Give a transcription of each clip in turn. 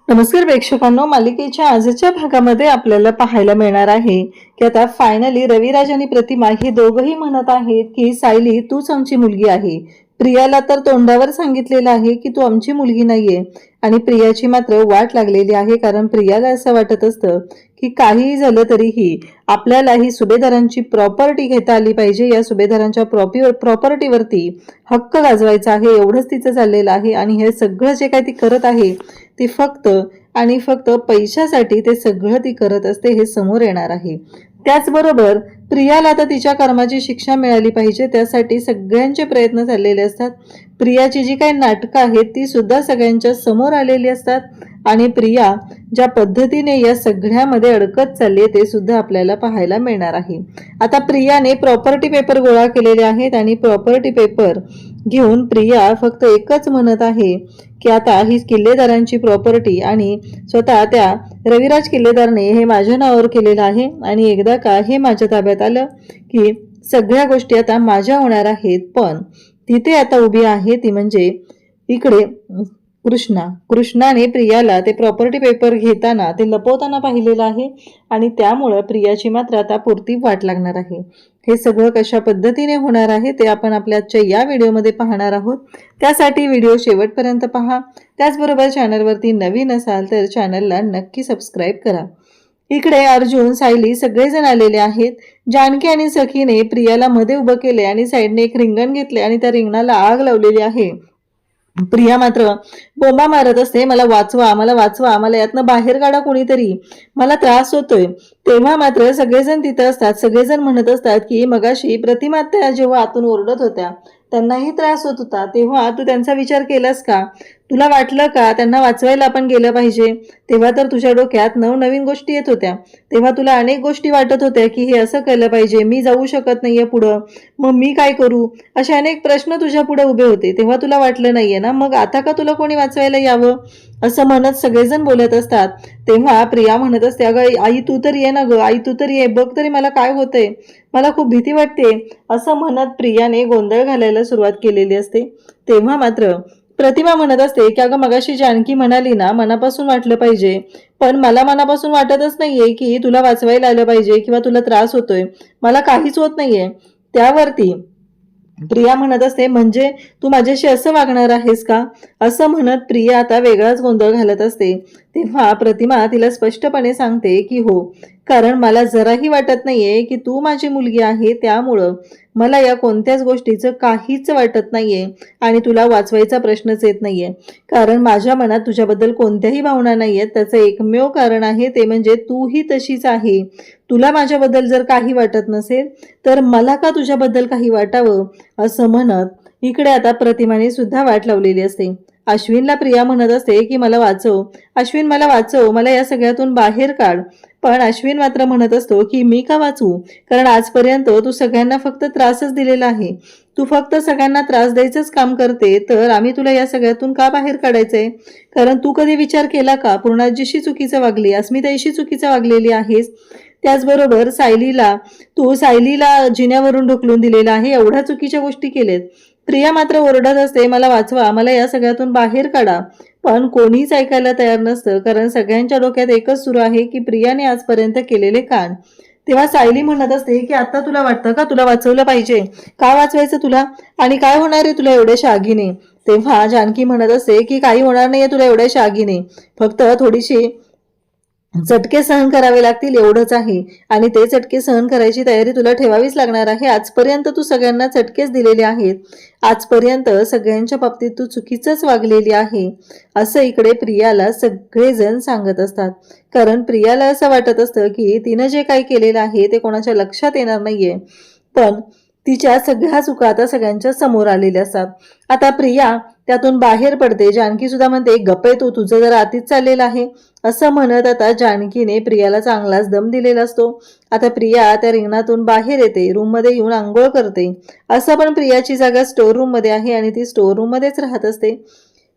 नमस्कार प्रेक्षकांनो, मालिकेच्या आजच्या भागामध्ये आपल्याला पाहायला मिळणार आहे की आता फायनली रविराज आणि प्रतिमा हे दोघंही म्हणत आहेत की सायली तूच आमची मुलगी आहे. प्रियाला तर तोंडावर सांगितलेलं आहे की तू आमची मुलगी नाहीये आणि प्रियाची मात्र वाट लागलेली आहे, कारण प्रियाला असं वाटत असतं की काहीही झालं तरीही आपल्याला ही सुभेदारांची प्रॉपर्टी घेता आली पाहिजे, या सुभेदारांच्या प्रॉपर्टीवरती हक्क गाजवायचा आहे, एवढंच तिचं चाललेलं आहे. आणि हे सगळं जे काही ती करत आहे ती फक्त आणि फक्त पैशासाठी ते सगळं ती करत असते, हे समोर येणार आहे. त्याचबरोबर प्रियाला आता तिच्या कर्माची शिक्षा मिळाली पाहिजे, त्यासाठी सगळ्यांचे प्रयत्न चाललेले असतात. प्रियाची जी काही नाटकं आहेत ती सुद्धा सगळ्यांच्या समोर आलेली असतात आणि प्रिया ज्या पद्धतीने या सगळ्यामध्ये अडकत चालली आहे ते सुद्धा आपल्याला पाहायला मिळणार आहे. आता प्रियाने प्रॉपर्टी पेपर गोळा केलेले आहेत आणि प्रॉपर्टी पेपर घेऊन प्रिया फक्त एकच म्हणत आहे की आता ही किल्लेदारांची प्रॉपर्टी आणि स्वतः त्या रविराज किल्लेदारने हे माझ्या नावावर केलेलं आहे आणि एकदा का हे माझ्या ताब्यात आलं की सगळ्या गोष्टी आता माझ्या होणार आहेत. पण तिथे आता उभी आहे ती म्हणजे इकडे कृष्णाने प्रियाला ते प्रॉपर्टी पेपर घेताना ते लपवताना पाहिलेलं आहे आणि त्यामुळं प्रियाची मात्र आता पुरती वाट लागणार आहे. हे सगळं कशा पद्धतीने होणार आहे ते आपण आपल्या आजच्या या व्हिडिओमध्ये पाहणार आहोत. त्यासाठी व्हिडिओ शेवटपर्यंत पहा. त्याचबरोबर चॅनलवरती नवीन असाल तर चॅनलला नक्की सबस्क्राईब करा. इकडे अर्जुन, सायली सगळेजण आलेले आहेत. जानकी आणि सखीने प्रियाला मध्ये उभं केले आणि साईडने एक रिंगण घेतले आणि त्या रिंगणाला आग लावलेली आहे. प्रिया मात्र बोंबा मारत असते, मला वाचवा, मला वाचवा, मला यातनं बाहेर काढा कोणीतरी, मला त्रास होतोय. तेव्हा मात्र सगळेजण तिथं असतात. सगळेजण म्हणत असतात की मगाशी प्रतिमा त्या जेव्हा आतून ओरडत होत्या त्यांनाही त्रास होत होता, तेव्हा तू त्यांचा विचार केलास का? तुला वाटलं का त्यांना वाचवायला आपण गेलं पाहिजे? तेव्हा तर तुझ्या डोक्यात नवनवीन गोष्टी येत होत्या. तेव्हा तुला अनेक गोष्टी वाटत होत्या की हे असं केलं पाहिजे, मी जाऊ शकत नाहीये पुढं, मग मी काय करू, असे अनेक प्रश्न तुझ्या पुढे उभे होते. तेव्हा तुला वाटलं नाहीये ना, मग आता का तुला कोणी वाचवायला यावं? असं म्हणत सगळेजण बोलत असतात. तेव्हा प्रिया म्हणत असते, अगं आई तू तर ये ना ग, आई तू तर ये, बघ तरी मला काय होतंय, मला खूप भीती वाटते, असं म्हणत प्रियाने गोंधळ घालायला सुरुवात केलेली असते. तेव्हा मात्र प्रतिमा म्हणत असते की अगं मगाशी जानकी म्हणाली ना मनापासून वाटलं पाहिजे, पण मला मनापासून वाटतच नाहीये की तुला वाचवायला आलं पाहिजे किंवा तुला त्रास होतोय, मला काहीच होत नाहीये. त्यावरती प्रिया म्हणत असते, म्हणजे तू माझ्याशी असं वागणार आहेस का? असं म्हणत प्रिया आता वेगळाच गोंधळ घालत असते. तेव्हा प्रतिमा तिला स्पष्टपणे सांगते की हो, कारण मला जराही वाटत नाहीये की तू माझी मुलगी आहे, त्यामुळं मला या कोणत्याच गोष्टीचं काहीच वाटत नाहीये आणि तुला वाचवायचा प्रश्नच येत नाहीये, कारण माझ्या मनात तुझ्याबद्दल कोणत्याही भावना नाहीयेत. त्याचं एकमेव कारण आहे ते म्हणजे तूही तशीच आहे. तुला माझ्याबद्दल जर काही वाटत नसेल तर मला का तुझ्याबद्दल काही वाटावं, असं म्हणत इकडे आता प्रतिमाने सुद्धा वाट लावलेली असते. अश्विनला प्रिया म्हणत असते की मला वाचव, अश्विन मला वाचव, मला या सगळ्यातून बाहेर काढ. पण अश्विन मात्र म्हणत असतो की मी का वाचू, कारण आजपर्यंत तू सगळ्यांना फक्त त्रासच दिलेला आहे, तू फक्त सगळ्यांना त्रास द्यायचंच काम करते, तर आम्ही तुला या सगळ्यातून का बाहेर काढायचंय? कारण तू कधी विचार केला का पूर्णाजीशी चुकीचं वागली, अस्मिताईशी चुकीचं वागलेली आहेस. त्याचबरोबर सायलीला जिन्यावरून ढकलून दिलेलं आहे, एवढ्या चुकीच्या गोष्टी केलेत. प्रिया मात्र ओरडत असते, मला वाचवा, मला या सगळ्यातून बाहेर काढा. पण कोणीच ऐकायला तयार नसतं, कारण सगळ्यांच्या डोक्यात एकच सुरू आहे की प्रियाने आजपर्यंत केलेले कांड. तेव्हा सायली म्हणत असते की आता तुला वाटतं का तुला वाचवलं पाहिजे, का वाचवायचं तुला, आणि काय होणार आहे तुला एवढ्याशा आगीने? तेव्हा जानकी म्हणत असते की काही होणार नाहीये तुला एवढ्याशा आगीने, फक्त थोडीशी चटके सहन करावे लागतील एवढंच आहे, आणि ते चटके सहन करायची तयारी तुला ठेवावीच लागणार आहे. आजपर्यंत तू सगळ्यांना चटकेच दिलेले आहेत, आजपर्यंत सगळ्यांच्या बाबतीत तू चुकीचंच वागलेली आहे, असं इकडे प्रियाला सगळेजण सांगत असतात. कारण प्रियाला असं वाटत असतं की तिनं जे काही केलेलं आहे ते कोणाच्या लक्षात येणार नाहीये, पण तिच्या सगळ्या चुका आता सगळ्यांच्या समोर आलेल्या असतात. आता प्रिया त्यातून बाहेर पडते. जानकी सुद्धा म्हणते, गप्प आहे तू, तुझं जरा आतीच चाललेलं आहे, असं म्हणत आता जानकीने प्रियाला चांगलाच दम दिलेला असतो. आता प्रिया त्या रिंगणातून बाहेर येते, रूममध्ये येऊन आंघोळ करते. असं पण प्रियाची जागा स्टोर रूम मध्ये आहे आणि ती स्टोर रूम मध्येच राहत असते.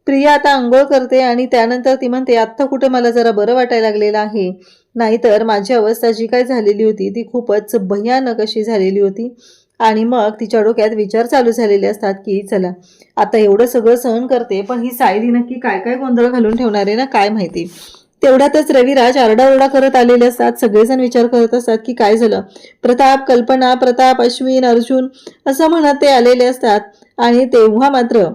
प्रिया आता आंघोळ करते आणि त्यानंतर ती म्हणते, आत्ता कुठे मला जरा बरं वाटायला लागलेलं आहे, नाहीतर माझी अवस्था जी काय झालेली होती ती खूपच भयानक अशी झालेली होती. आणि मग तिच्या डोक्यात विचार चालू झालेले असतात की चला आता एवढं सगळं सहन करते, पण ही सायली नक्की काय काय गोंधळ घालून ठेवणार आहे ना काय माहिती. तेवढ्यातच रविराज आरडाओरडा करत आलेले असतात. सगळेजण विचार करत असतात की काय झालं. प्रताप, कल्पना, प्रताप, अश्विन, अर्जुन असं म्हणत ते आलेले असतात. आणि तेव्हा मात्र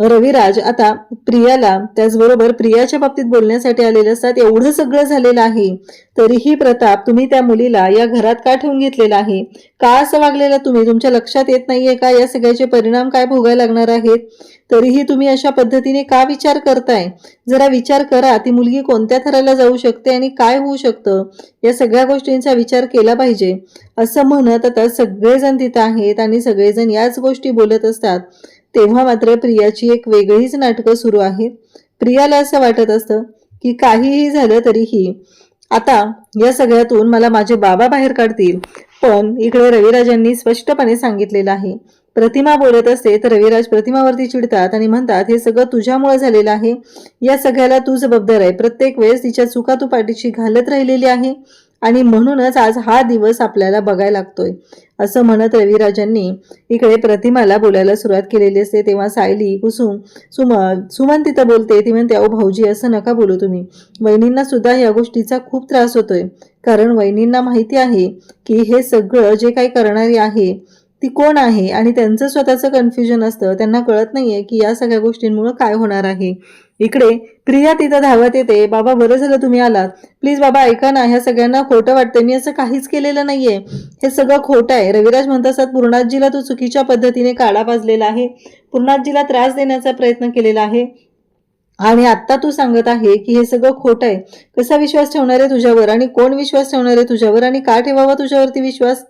रविराज आता प्रियाला त्याचबरोबर प्रियाच्या बाबतीत बोलण्यासाठी आलेले असतात. एवढं सगळं झालेलं आहे तरीही प्रताप तुम्ही त्या मुलीला या घरात का ठेवून घेतलेलं आहे, का असं वागलेलं तुम्ही, तुमच्या लक्षात येत नाहीये का या सगळ्याचे परिणाम काय भोगायला लागणार आहेत, तरीही तुम्ही अशा पद्धतीने का विचार करताय. जरा विचार करा ती मुलगी कोणत्या थराला जाऊ शकते आणि काय होऊ शकतं, या सगळ्या गोष्टींचा विचार केला पाहिजे असं म्हणत आता सगळेजण तिथं आहेत आणि सगळेजण याच गोष्टी बोलत असतात. तेव्हा मात्र प्रियाची एक वेगळीच नाटकं सुरू आहेत. प्रियाला असं वाटत असतं की काहीही झालं तरीही आता या सगळ्यातून मला माझे बाबा बाहेर काढतील. पण इकडे रविराजांनी स्पष्टपणे सांगितलेलं आहे. प्रतिमा बोलत असते तर रविराज प्रतिमावरती चिडतात आणि म्हणतात हे सगळं तुझ्यामुळे झालेलं आहे, या सगळ्याला तू जबाबदार आहे. प्रत्येक वेळेस तिच्या चुका तू पाठीशी घालत राहिलेली आहे आणि म्हणूनच आज हा दिवस आपल्याला बघायला लागतोय असं म्हणत रविराजांनी इकडे प्रतिमाला बोलायला सुरुवात केलेली असते. तेव्हा सायली, कुसुम, सुमन तिथं बोलते. ती म्हणते अहो भाऊजी असं नका बोलू तुम्ही, वहिनींना सुद्धा या गोष्टीचा खूप त्रास होतोय. कारण वहिनींना माहिती आहे की हे सगळं जे काही करणारी आहे ती कोण आहे आणि त्यांचं स्वतःचं कन्फ्युजन असतं. त्यांना कळत नाहीये की या सगळ्या गोष्टींमुळे काय होणार आहे. इकडे प्रिया तिथं धावत येते. बाबा बरं झालं तुम्ही आलात, प्लीज बाबा ऐका ना, ह्या सगळ्यांना खोटं वाटतंय, मी असं काहीच केलेलं नाहीये, हे सगळं खोटं आहे. रविराज म्हणत असतात पूर्णाजीला तू चुकीच्या पद्धतीने काढा पाजलेला आहे, पूर्णाजीला त्रास देण्याचा प्रयत्न केलेला आहे आणि आता तू सांगत आहे की हे सगळं खोटं आहे. कसा विश्वास ठेवणार आहे तुझ्यावर आणि कोण विश्वास ठेवणार आहे तुझ्यावर आणि का ठेवावा तुझ्यावरती विश्वास.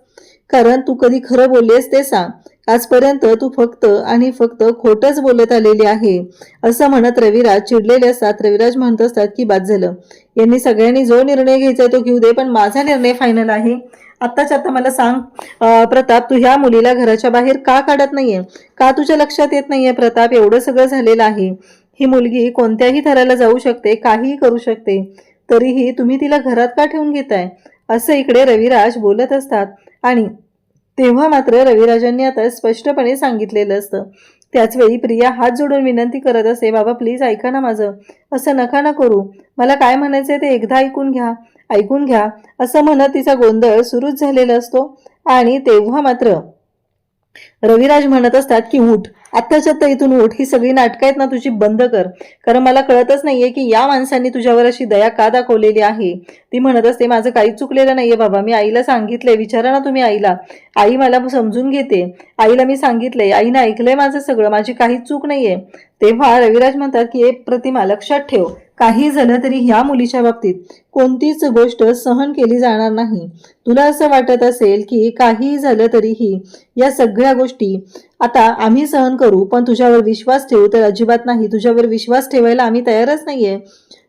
कारण तू कधी खरं बोललेस ते सांग. आजपर्यंत तू फक्त आणि फक्त खोटंच बोलत आलेली आहे असं म्हणत रविराज चिडलेले असतात. रविराज म्हणत असतात की बाद झालं, यांनी सगळ्यांनी जो निर्णय घ्यायचा तो घेऊ दे, पण माझा निर्णय फायनल आहे. आत्ताच्या आता मला सांग प्रताप, तू ह्या मुलीला घराच्या बाहेर का काढत नाहीये, का तुझ्या लक्षात येत नाहीये प्रताप. एवढं सगळं झालेलं आहे, ही मुलगी कोणत्याही थराला जाऊ शकते, काहीही करू शकते, तरीही तुम्ही तिला घरात का ठेवून घेताय असं इकडे रविराज बोलत असतात. आणि तेव्हा मात्र रविराजांनी आता स्पष्टपणे सांगितलेलं असतं. त्याचवेळी प्रिया हात जोडून विनंती करत असे, बाबा प्लीज ऐका ना माझं, असं नका ना करू, मला काय म्हणायचंय ते एकदा ऐकून घ्या असं म्हणत तिचा गोंधळ सुरूच झालेला असतो. आणि तेव्हा मात्र रविराज म्हणत असतात की उठ, आत्ताच्या आत्ता इथून उठ, ही सगळी नाटकं आहेत ना तुझी बंद कर. कारण मला कळतच नाहीये की या माणसांनी तुझ्यावर अशी दया का दाखवलेली आहे. ती म्हणत असते माझं काहीच चुकलेलं नाहीये बाबा, मी आईला सांगितलंय, विचारा ना तुम्ही आईला, आई मला समजून घेते, आईला मी सांगितलंय, आईनं ऐकलंय माझं सगळं, माझी काहीच चूक नाहीये. तेव्हा रविराज म्हणतात की प्रतिमा लक्षात ठेव, काही झालं तरी ह्या मुलीच्या बाबतीत कोणतीच गोष्ट सहन केली जाणार नाही. तुला असं वाटत असेल की काही झालं तरीही या सगळ्या गोष्टी आता आम्ही सहन करू, पण तुझ्यावर विश्वास ठेवू तर अजिबात नाही. तुझ्यावर विश्वास ठेवायला आम्ही तयारच नाहीये,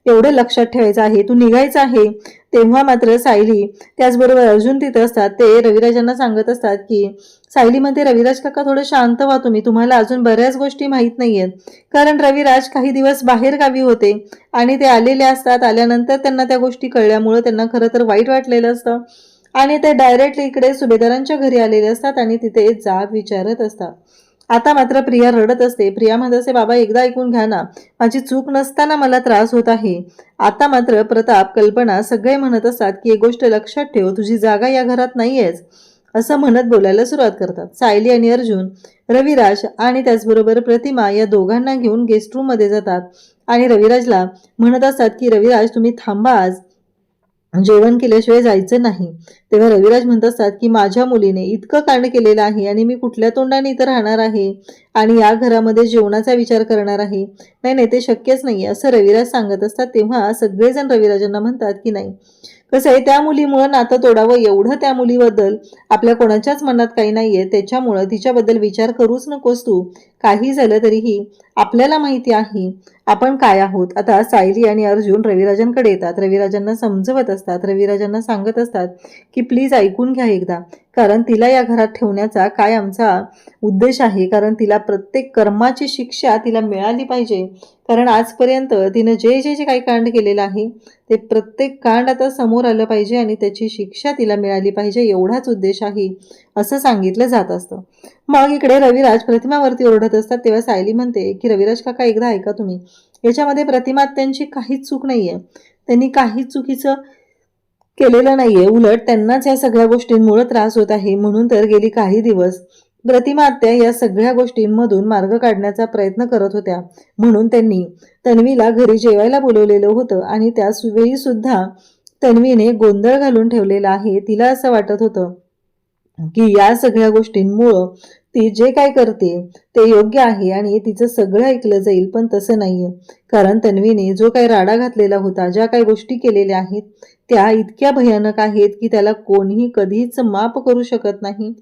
एवढं लक्षात ठेवायचं आहे, तू निघायचं आहे. तेव्हा मात्र सायली त्याचबरोबर अर्जुन तिथे असतात. ते रविराजांना सांगत असतात की सायली म्हणते रविराज काका थोडं शांत व्हा तुम्ही, तुम्हाला अजून बऱ्याच गोष्टी माहीत नाहीयेत. कारण रविराज काही दिवस बाहेर गावी होते आणि ते आलेले असतात. आल्यानंतर त्यांना त्या गोष्टी कळल्यामुळे त्यांना खरं तर वाईट वाटलेलं असतं आणि ते डायरेक्टली इकडे सुभेदारांच्या घरी आलेले असतात आणि तिथे जाब विचारत असतात. आता मात्र प्रिया रडत असते. प्रिया म्हणत असते बाबा एकदा ऐकून घ्या ना, माझी चूक नसताना मला त्रास होत आहे. आता मात्र प्रताप, कल्पना सगळे म्हणत असतात की एक गोष्ट लक्षात ठेव, तुझी जागा या घरात नाहीयेच असं म्हणत बोलायला सुरुवात करतात. सायली आणि अर्जुन, रविराज आणि त्याचबरोबर प्रतिमा या दोघांना घेऊन गेस्ट रूम मध्ये जातात आणि रविराजला म्हणत असतात की रविराज तुम्ही थांबा, आज जेवण केल्याशिवाय जायचं नाही. तेव्हा रविराज म्हणत असतात की माझ्या मुलीने इतकं कांड केलेलं आहे आणि मी कुठल्या तोंडाने इथं राहणार आहे आणि या घरामध्ये जेवणाचा विचार करणार आहे, नाही नाही ते शक्यच नाही असं रविराज सांगत असतात. तेव्हा सगळेजण रविराजांना म्हणतात की नाही, कसं आहे त्या मुलीमुळे नातं तोडावं एवढं त्या मुलीबद्दल आपल्या कोणाच्याच मनात काही नाहीये, त्याच्यामुळं तिच्याबद्दल विचार करूच नकोस तू. काही झालं तरीही आपल्याला माहिती आहे आपण काय आहोत. आता सायली आणि अर्जुन रविराजांकडे येतात, रविराजांना समजवत असतात, रविराजांना सांगत असतात की प्लीज ऐकून घ्या एकदा, कारण तिला या घरात ठेवण्याचा काय आमचा उद्देश आहे, कारण तिला प्रत्येक कर्माची शिक्षा तिला मिळाली पाहिजे. कारण आजपर्यंत तिनं जे जे जे काही कांड केलेलं आहे ते प्रत्येक कांड आता समोर आलं पाहिजे आणि त्याची शिक्षा तिला मिळाली पाहिजे, एवढाच उद्देश आहे असं सांगितलं जात असतं. मग इकडे रविराज प्रतिमावरती ओरडत असतात तेव्हा सायली म्हणते की रविराज काका एकदा ऐका तुम्ही, याच्यामध्ये प्रतिमा त्यांची काहीच चूक नाहीये, त्यांनी काहीच चुकीचं केलेलं नाहीये, उलट त्यांनाच या सगळ्या गोष्टींमुळे त्रास होत आहे. म्हणून तर गेली काही दिवस प्रतिमा आत्या या सगळ्या गोष्टींमधून मार्ग काढण्याचा प्रयत्न करत होत्या. म्हणून त्यांनी तन्वीला घरी जेवायला बोलवलेलं होतं आणि त्यावेळी सुद्धा तन्वीने गोंधळ घालून ठेवलेला आहे. तिला असं वाटत होतं की या सगळ्या गोष्टींमुळं ती जे काय करते ते योग्य आहे आणि तिचं सगळं ऐकलं जाईल, पण तसं नाहीये. कारण तन्वीने जो काही राडा घातलेला होता, ज्या काही गोष्टी केलेल्या आहेत त्या इतक्या भयानक आहेत की त्याला कोणीही कधीच माफ करू शकत नाही,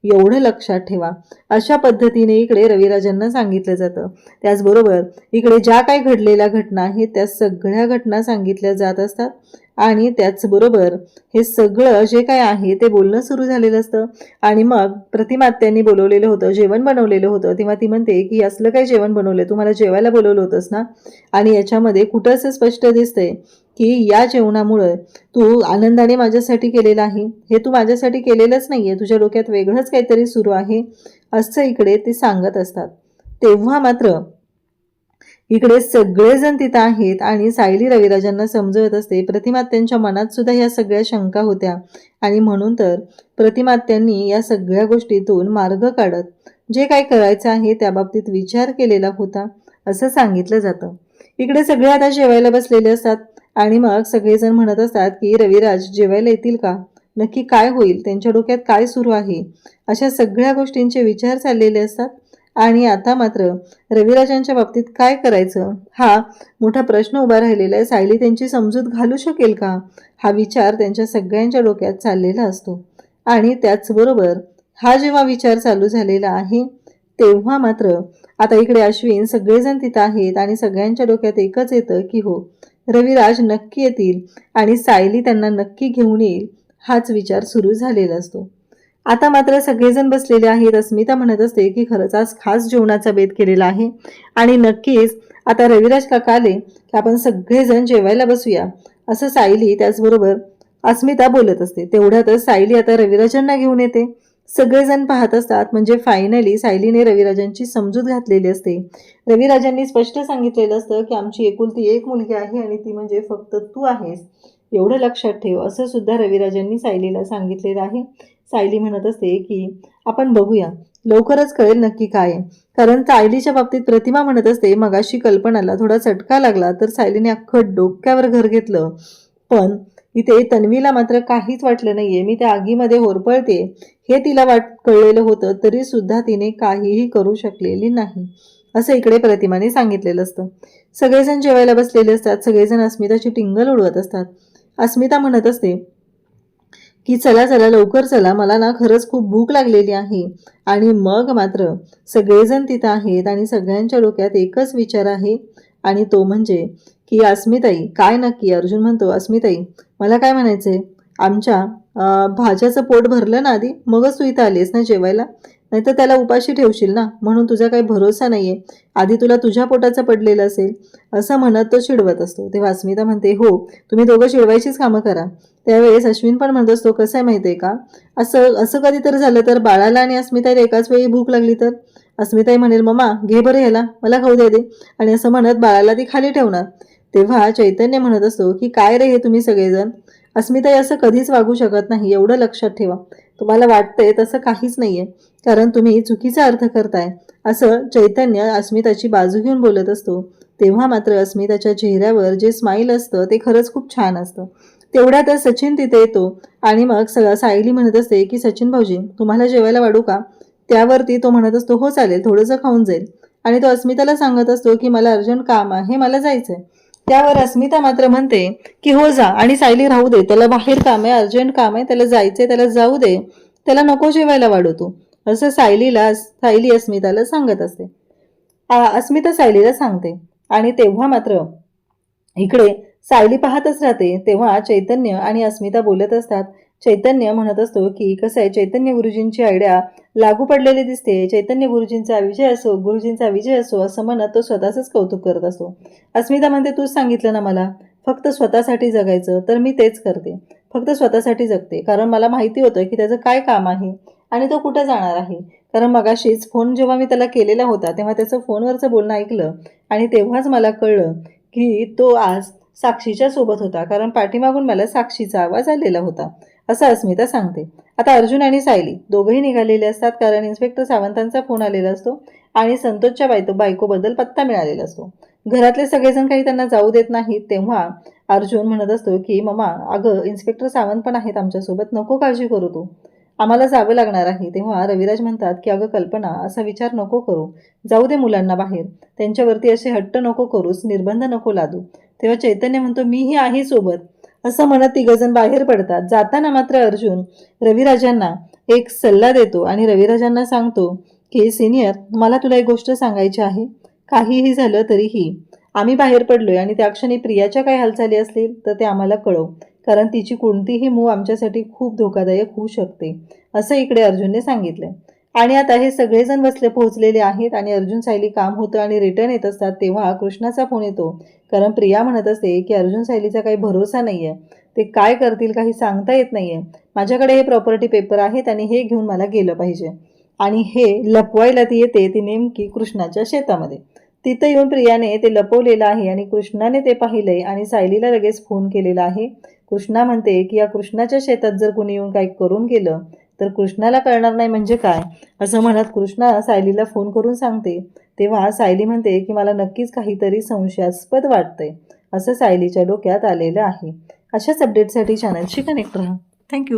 एवढं लक्षात ठेवा. अशा पद्धतीने इकडे रविराजांना सांगितलं जातं. त्याचबरोबर इकडे ज्या काही घडलेल्या घटना आहेत त्या सगळ्या घटना सांगितल्या जात असतात आणि त्याचबरोबर हे सगळं जे काय आहे ते बोलणं सुरू झालेलं असतं. आणि मग प्रतिमा त्यांनी बोलवलेलं होतं, जेवण बनवलेलं होतं, तेव्हा ती म्हणते की असलं काही जेवण बनवलंय, तू मला जेवायला बोलवलं होतंस ना. आणि याच्यामध्ये कुठं असं स्पष्ट दिसतंय की या जेवणामुळे तू आनंदाने माझ्यासाठी केलेलं आहे, हे तू माझ्यासाठी केलेलंच नाहीये, तुझ्या डोक्यात वेगळंच काहीतरी सुरू आहे असं इकडे ते सांगत असतात. तेव्हा मात्र इकडे सगळेजण तिथं आहेत आणि सायली रविराजांना समजवत असते. प्रतिमात्यांच्या मनात सुद्धा या सगळ्या शंका होत्या आणि म्हणून तर प्रतिमात्यांनी या सगळ्या गोष्टीतून मार्ग काढत जे काही करायचं आहे त्या बाबतीत विचार केलेला होता असं सांगितलं जातं. इकडे सगळे आता जेवायला बसलेले असतात आणि मग सगळेजण म्हणत असतात की रविराज जेवायला येतील का, नक्की काय होईल, त्यांच्या डोक्यात काय सुरू आहे, अशा सगळ्या गोष्टींचे विचार चाललेले असतात. आणि आता मात्र रविराजांच्या बाबतीत काय करायचं हा मोठा प्रश्न उभा राहिलेला आहे. सायली त्यांची समजूत घालू शकेल का, हा विचार त्यांच्या सगळ्यांच्या डोक्यात चाललेला असतो. आणि त्याचबरोबर हा जेव्हा विचार चालू झालेला आहे तेव्हा मात्र आता इकडे अश्विन सगळेजण तिथं आहेत आणि सगळ्यांच्या डोक्यात एकच येतं की हो, रविराज नक्की येतील आणि सायली त्यांना नक्की घेऊन येईल, हाच विचार सुरू झालेला असतो. आता मात्र सगळेजण बसलेले आहेत. अस्मिता म्हणत असते की खरंच आज खास जेवणाचा बेत केलेला आहे आणि नक्कीच आता रविराज काका आले की आपण सगळेजण जेवायला बसूया असं सायली त्याचबरोबर अस्मिता बोलत असते. तेवढ्यातच सायली आता रविराजांना घेऊन येते. सगळेजण पाहत असतात म्हणजे फायनली सायलीने रविराजांची समजूत घातलेली असते. रविराजांनी स्पष्ट सांगितलेलं असतं की आमची एकुलती एक मुलगी आहे आणि ती म्हणजे फक्त तू आहेस, एवढं लक्षात ठेव, असं सुद्धा रविराजांनी सायलीला सांगितलेलं आहे. सायली म्हणत असते की आपण बघूया, लवकरच कळेल नक्की काय आहे. कारण सायलीच्या बाबतीत प्रतिमा म्हणत असते मगाशी कल्पनाला थोडा चटका लागला तर सायलीने अख्खं डोक्यावर घर घेतलं, पण इथे तन्वीला मात्र काहीच वाटलं नाहीये. मी त्या आगीमध्ये होरपळते हे तिला कळलेलं होतं तरी सुद्धा तिने काहीही करू शकलेली नाही, असं इकडे प्रतिमाने सांगितलेलं असतं. सगळेजण जेवायला बसलेले असतात. सगळेजण अस्मिताची टिंगल उडवत असतात. अस्मिता म्हणत असते की चला चला लवकर चला, मला ना खरंच खूप भूक लागलेली आहे. आणि मग मात्र सगळेजण तिथं आहेत आणि सगळ्यांच्या डोक्यात एकच विचार आहे आणि तो म्हणजे की अस्मिताई काय नक्की. अर्जुन म्हणतो अस्मिताई मला काय म्हणायचंय, आमच्या भाज्याचं पोट भरलं ना आधी, मगच तू इथं आलीस ना जेवायला, नाहीतर त्याला उपाशी ठेवशील ना, म्हणून तुझा काही भरोसा नाहीये, आधी तुला तुझ्या पोटाचं पडलेलं असेल, असं म्हणत तो चिडवत असतो. तेव्हा अस्मिता म्हणते हो, तुम्ही दोघं चिडवायचीच कामं करा. त्यावेळेस अश्विन पण म्हणत असतो कसं आहे माहिती आहे का, असं कधी तर झालं तर बाळाला आणि अस्मिताईला एकाच वेळी भूक लागली तर. अस्मिताई म्हणेल मम्मा घे बरं ह्याला, मला खाऊ दे, आणि असं म्हणत बाळाला ती खाली ठेवणार. तेव्हा चैतन्य म्हणत असतो की काय रे हे तुम्ही सगळेजण, अस्मिताई असं कधीच वागू शकत नाही, एवढं लक्षात ठेवा. तुम्हाला वाटतंय तसं काहीच नाहीये, कारण तुम्ही चुकीचा अर्थ करताय, असं चैतन्य अस्मिताची बाजू घेऊन बोलत असतो. तेव्हा मात्र अस्मिताच्या चेहऱ्यावर जे स्माईल असतं ते खरंच खूप छान असतं. तेवढ्यातच सचिन तिथे येतो आणि मग सायली म्हणत असते की सचिन भाऊजी तुम्हाला जेवायला वाढू का. त्यावरती तो म्हणत असतो हो चालेल, थोडंसं खाऊन जाईल. आणि तो अस्मिताला सांगत असतो की मला अर्जंट काम आहे, मला जायचंय. त्यावर अस्मिता मात्र म्हणते की हो जा, आणि सायली राहू दे, त्याला बाहेर काम आहे, अर्जंट काम आहे, त्याला जायचंय, त्याला जाऊ दे, त्याला नको जेवायला वाढू तू, असं सायली अस्मिताला सांगत असते. अस्मिता सायलीला सांगते. आणि तेव्हा मात्र इकडे सायली पाहतच राहते. तेव्हा चैतन्य आणि अस्मिता बोलत असतात चैतन्य म्हणत असतो की कसं आहे, चैतन्य गुरुजींची आयडिया लागू पडलेली दिसते, चैतन्य गुरुजींचा विजय असो असं म्हणत तो स्वतःचंच कौतुक करत असतो. अस्मिता म्हणते, तूच सांगितलं ना मला फक्त स्वतःसाठी जगायचं, तर मी तेच करते. फक्त स्वतःसाठी जगते, कारण मला माहिती होतं की त्याचं काय काम आहे आणि तो कुठं जाणार आहे. कारण मगाशीच फोन जेव्हा मी त्याला केलेला होता तेव्हा त्याचं फोनवरचं बोलणं ऐकलं आणि तेव्हाच मला कळलं की तो आज साक्षीच्या सोबत होता, कारण पाठीमागून मला साक्षीचा आवाज आलेला होता, असं अस्मिता सांगते. आता अर्जुन आणि सायली दोघंही निघालेले असतात, कारण इन्स्पेक्टर सावंतांचा फोन आलेला असतो आणि संतोषच्या बायकोबद्दल पत्ता मिळालेला असतो. घरातले सगळेजण काही त्यांना जाऊ देत नाहीत. तेव्हा अर्जुन म्हणत असतो की मम्मा, अगं इन्स्पेक्टर सावंत पण आहेत आमच्यासोबत, नको काळजी करू तू, आम्हाला जावं लागणार आहे. तेव्हा रविराज म्हणतात की अगं कल्पना, असा विचार नको करू, जाऊ दे मुलांना बाहेर, त्यांच्यावरती असे हट्ट नको करूस, निर्बंध नको लादू. तेव्हा चैतन्य म्हणतो, मीही आहे सोबत, असं म्हणत तिघजण बाहेर पडतात. जाताना मात्र अर्जुन रविराजांना एक सल्ला देतो आणि रविराजांना सांगतो की सिनियर, मला तुला एक गोष्ट सांगायची आहे. काहीही झालं तरीही आम्ही बाहेर पडलोय आणि त्या क्षणी प्रियाच्या काही हालचाली असतील तर ते आम्हाला कळव, कारण तिची कोणतीही मूव आमच्यासाठी खूप धोकादायक होऊ शकते, असं इकडे अर्जुनने सांगितलंय. आणि आता हे सगळेजण पोहोचलेले आहेत आणि अर्जुन सायली काम होतं आणि रिटर्न येत असतात. तेव्हा कृष्णाचा फोन येतो, कारण प्रिया म्हणत असते की अर्जुन सायलीचा काही भरोसा नाहीये, ते काय करतील काही सांगता येत नाहीये. माझ्याकडे हे प्रॉपर्टी पेपर आहेत आणि हे घेऊन मला गेलं पाहिजे. आणि हे लपवायला ती येते, ती नेमकी कृष्णाच्या शेतामध्ये. तिथं येऊन प्रियाने ते लपवलेलं आहे आणि कृष्णाने ते पाहिलंय आणि सायलीला लगेच फोन केलेला आहे. कृष्णा म्हणते की या कृष्णाच्या शेतात जर कोणी येऊन काही करून गेलं तर कृष्णाला कळणार नाही म्हणजे काय, असं म्हणत कृष्णा सायलीला फोन करून सांगते. तेव्हा सायली म्हणते की मला नक्कीच काहीतरी संशयास्पद वाटतंय, असं सायलीच्या डोक्यात आलेलं आहे. अशाच अपडेटसाठी चॅनलशी कनेक्ट राहा. थँक्यू.